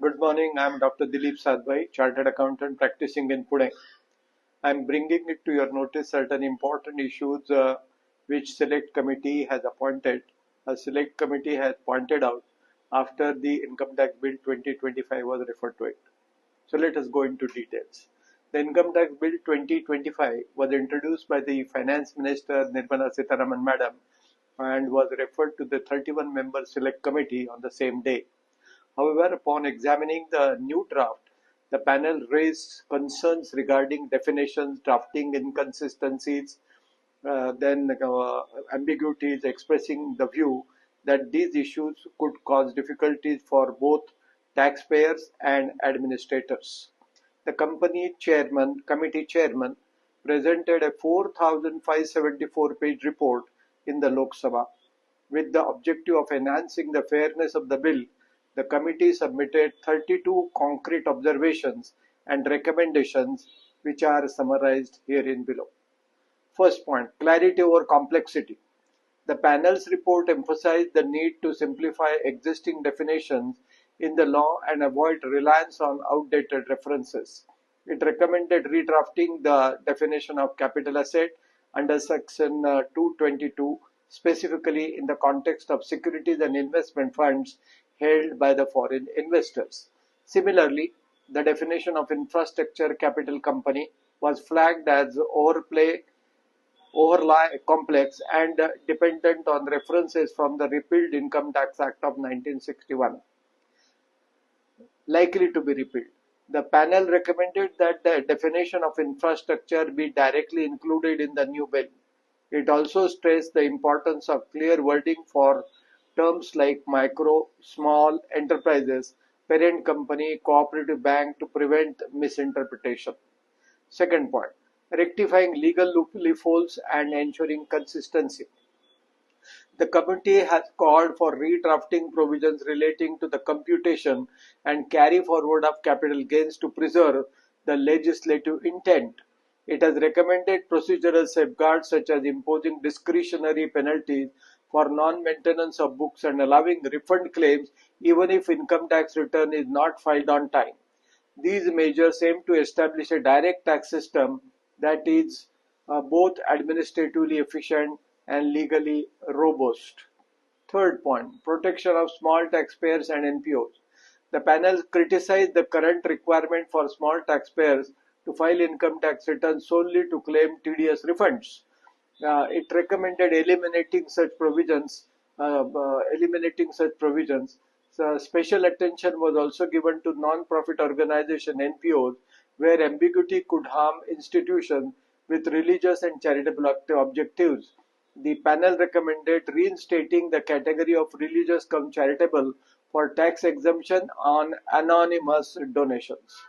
Good morning. I am Dr. Dilip Satbhai, Chartered Accountant practicing in Pune. I am bringing it to your notice certain important issues which Select Committee has appointed. A Select Committee has pointed out after the Income Tax Bill 2025 was referred to it. So let us go into details. The Income Tax Bill 2025 was introduced by the Finance Minister Nirmala Sitharaman Madam and was referred to the 31-member Select Committee on the same day. However, upon examining the new draft, the panel raised concerns regarding definitions, drafting inconsistencies, ambiguities, expressing the view that these issues could cause difficulties for both taxpayers and administrators. The committee chairman presented a 4,574-page report in the Lok Sabha. With the objective of enhancing the fairness of the bill, the committee submitted 32 concrete observations and recommendations which are summarized herein below. First point, clarity over complexity. The panel's report emphasized the need to simplify existing definitions in the law and avoid reliance on outdated references. It recommended redrafting the definition of capital asset under section 222, specifically in the context of securities and investment funds held by the foreign investors. Similarly, the definition of infrastructure capital company was flagged as overly complex and dependent on references from the repealed Income Tax Act of 1961, likely to be repealed. The panel recommended that the definition of infrastructure be directly included in the new bill. It also stressed the importance of clear wording for terms like micro, small enterprises, parent company, cooperative bank to prevent misinterpretation. Second point, rectifying legal loopholes and ensuring consistency. The committee has called for redrafting provisions relating to the computation and carry forward of capital gains to preserve the legislative intent. It has recommended procedural safeguards such as imposing discretionary penalties for non-maintenance of books and allowing refund claims even if income tax return is not filed on time. These measures aim to establish a direct tax system that is both administratively efficient and legally robust. Third point, protection of small taxpayers and NPOs. The panel criticized the current requirement for small taxpayers to file income tax returns solely to claim TDS refunds. It recommended eliminating such provisions. So special attention was also given to non-profit organization (NPOs), where ambiguity could harm institutions with religious and charitable objectives. The panel recommended reinstating the category of religious cum charitable for tax exemption on anonymous donations.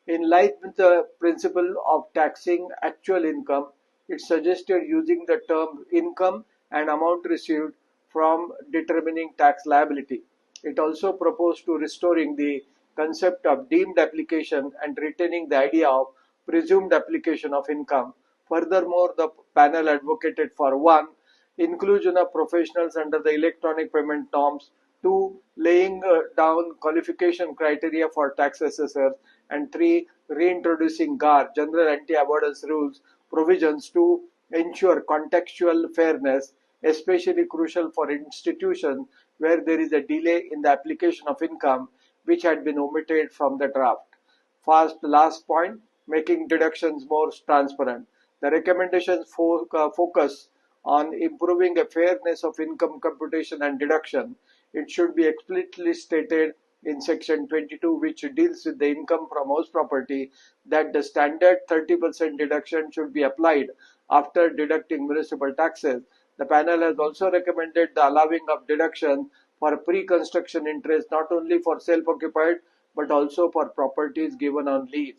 In line with the principle of taxing actual income, it suggested using the term income and amount received from determining tax liability. It also proposed to restoring the concept of deemed application and retaining the idea of presumed application of income. Furthermore, the panel advocated for 1. Inclusion of professionals under the electronic payment norms, 2. Laying down qualification criteria for tax assessors, and 3. Reintroducing GAR, General Anti-Avoidance Rules, provisions to ensure contextual fairness, especially crucial for institutions where there is a delay in the application of income which had been omitted from the draft. Last point, making deductions more transparent. The recommendations focus on improving the fairness of income computation and deduction. It should be explicitly stated in section 22, which deals with the income from house property, that the standard 30% deduction should be applied after deducting municipal taxes. The panel has also recommended the allowing of deduction for pre-construction interest not only for self-occupied but also for properties given on lease.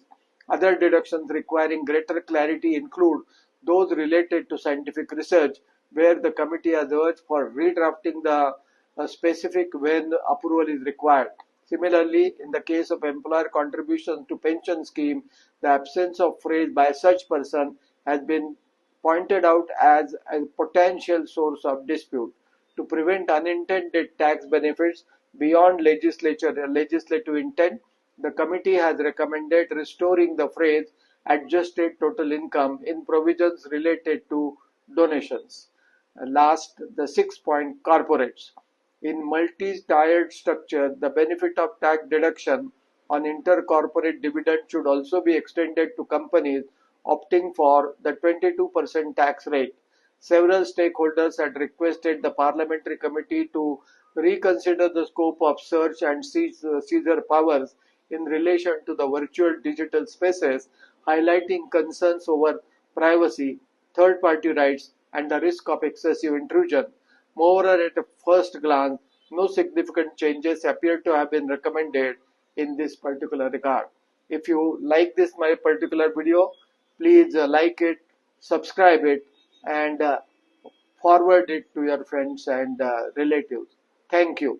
Other deductions requiring greater clarity include those related to scientific research, where the committee has urged for redrafting the specific when approval is required. Similarly, in the case of employer contributions to pension scheme, the absence of phrase by such person has been pointed out as a potential source of dispute. To prevent unintended tax benefits, Beyond legislative intent, the committee has recommended restoring the phrase adjusted total income in provisions related to donations. Last, the 6 point corporates. In multi-tiered structure, the benefit of tax deduction on intercorporate dividend should also be extended to companies opting for the 22% tax rate. Several stakeholders had requested the parliamentary committee to reconsider the scope of search and seizure powers in relation to the virtual digital spaces, highlighting concerns over privacy, third-party rights, and the risk of excessive intrusion. Moreover, at a first glance, no significant changes appear to have been recommended in this particular regard. If you like this my particular video, please like it, subscribe it, and forward it to your friends and relatives. Thank you.